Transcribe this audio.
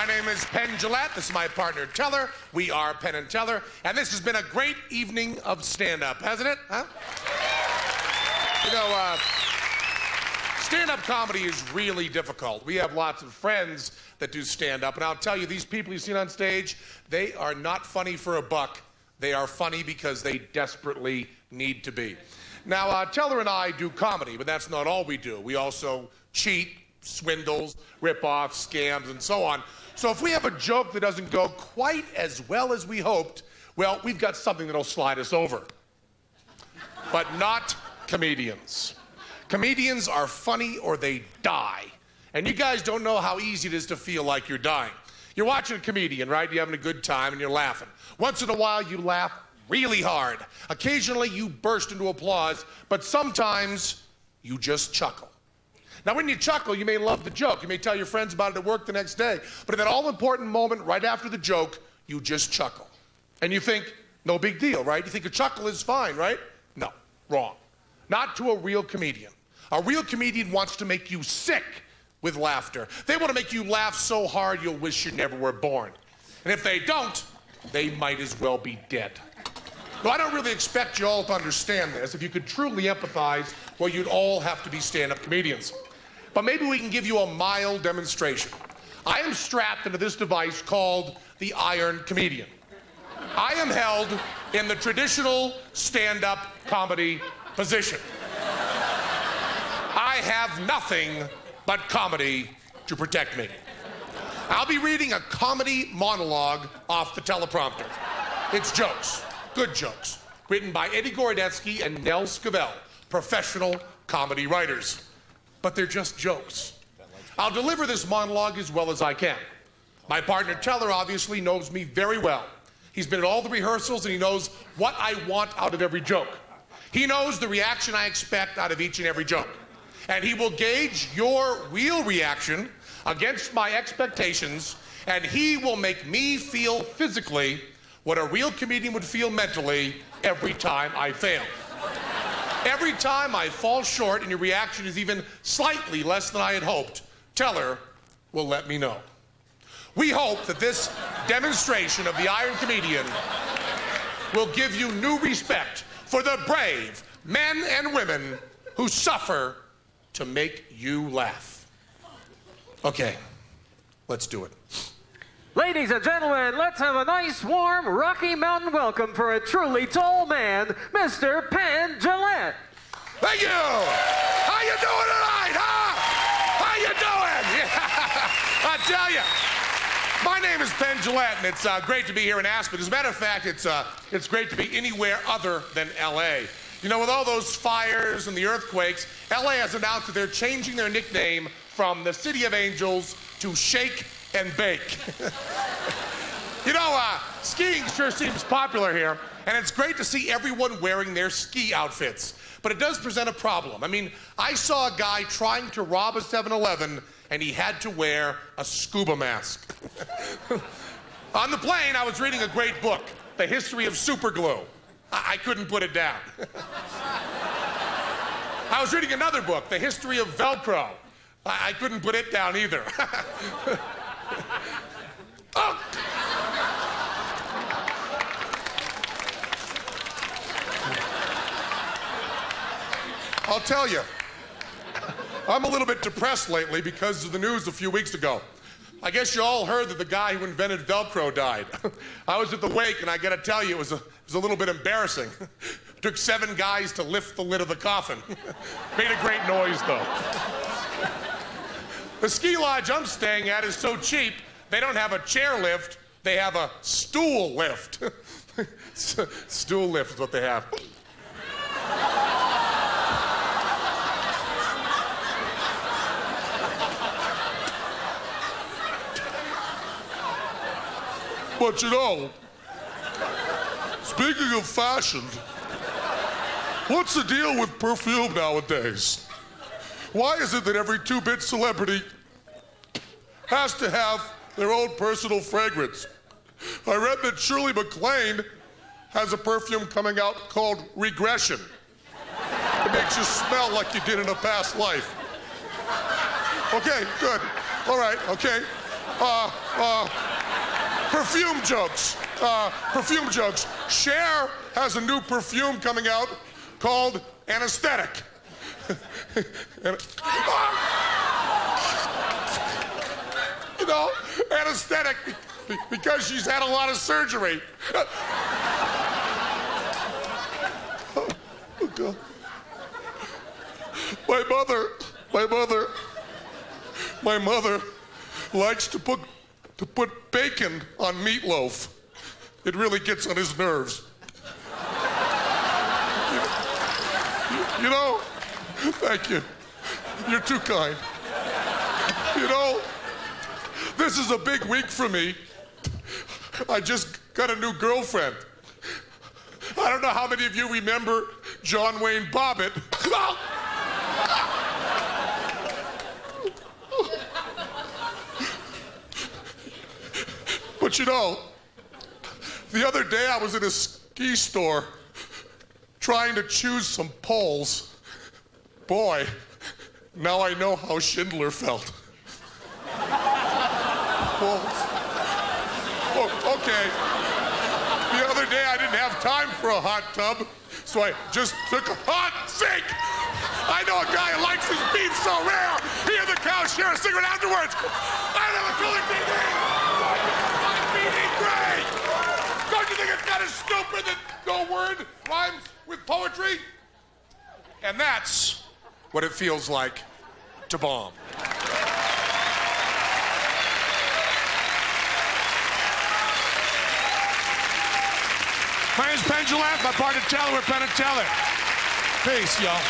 My name is Penn. This is my partner, Teller. We are Penn and Teller, and this has been a great evening of stand-up, hasn't it? Huh? You know, stand-up comedy is really difficult. We have lots of friends that do stand-up, and I'll tell you, these people you've seen on stage, they are not funny for a buck. They are funny because they desperately need to be. Now, Teller and I do comedy, but that's not all we do. We also cheat, swindles, rip-offs, scams, and so on. So if we have a joke that doesn't go quite as well as we hoped, well, we've got something that'll slide us over. But not comedians. Comedians are funny or they die. And you guys don't know how easy it is to feel like you're dying. You're watching a comedian, right? You're having a good time and you're laughing. Once in a while, you laugh really hard. Occasionally, you burst into applause, but sometimes you just chuckle. Now, when you chuckle, you may love the joke. You may tell your friends about it at work the next day. But at that all-important moment, right after the joke, you just chuckle. And you think, no big deal, right? You think a chuckle is fine, right? No, wrong. Not to a real comedian. A real comedian wants to make you sick with laughter. They want to make you laugh so hard you'll wish you never were born. And if they don't, they might as well be dead. Now, I don't really expect you all to understand this. If you could truly empathize, well, you'd all have to be stand-up comedians. But maybe we can give you a mild demonstration. I am strapped into this device called the Iron Comedian. I am held in the traditional stand-up comedy position. I have nothing but comedy to protect me. I'll be reading a comedy monologue off the teleprompter. It's jokes, good jokes, written by Eddie Gorodetsky and Nell Scovell, professional comedy writers. But they're just jokes. I'll deliver this monologue as well as I can. My partner Teller obviously knows me very well. He's been at all the rehearsals and he knows what I want out of every joke. He knows the reaction I expect out of each and every joke. And he will gauge your real reaction against my expectations, and he will make me feel physically what a real comedian would feel mentally every time I fail. Every time I fall short and your reaction is even slightly less than I had hoped, Teller will let me know. We hope that this demonstration of the Iron Comedian will give you new respect for the brave men and women who suffer to make you laugh. Okay, let's do it. Ladies and gentlemen, let's have a nice, warm, Rocky Mountain welcome for a truly tall man, Mr. Penn. Thank you. How you doing tonight, huh? How you doing? Yeah. I tell you, my name is Penn, and it's great to be here in Aspen. As a matter of fact, it's great to be anywhere other than L.A. You know, with all those fires and the earthquakes, L.A. has announced that they're changing their nickname from the City of Angels to Shake and Bake. You know, skiing sure seems popular here, and it's great to see everyone wearing their ski outfits. But it does present a problem. I mean, I saw a guy trying to rob a 7-Eleven, and he had to wear a scuba mask. On the plane, I was reading a great book, The History of Superglue. I couldn't put it down. I was reading another book, The History of Velcro. I couldn't put it down either. Oh. I'll tell you, I'm a little bit depressed lately because of the news a few weeks ago. I guess you all heard that the guy who invented Velcro died. I was at the wake, and I gotta tell you, it was a little bit embarrassing. It took 7 guys to lift the lid of the coffin. Made a great noise, though. The ski lodge I'm staying at is so cheap, they don't have a chair lift, they have a stool lift. Stool lift is what they have. But you know, speaking of fashion, what's the deal with perfume nowadays? Why is it that every 2-bit celebrity has to have their own personal fragrance? I read that Shirley MacLaine has a perfume coming out called Regression. It makes you smell like you did in a past life. Okay, good. All right, okay. Perfume jokes. Perfume jokes. Cher has a new perfume coming out called Anesthetic. You know, anesthetic because she's had a lot of surgery. Oh, God. My mother likes to put bacon on meatloaf. It really gets on his nerves. You know, thank you. You're too kind. You know, this is a big week for me. I just got a new girlfriend. I don't know how many of you remember John Wayne Bobbitt. But you know, the other day I was in a ski store trying to choose some poles. Boy, now I know how Schindler felt. Poles. Oh, okay. The other day I didn't have time for a hot tub, so I just took a hot sink. I know a guy who likes his beef so rare, he and the cow share a cigarette afterwards. I have a cooling TV. Great. Don't you think it's kind of stupid that no word rhymes with poetry? And that's what it feels like to bomb. My name's Penn, my partner Teller. We're Penn and Teller. Peace, y'all.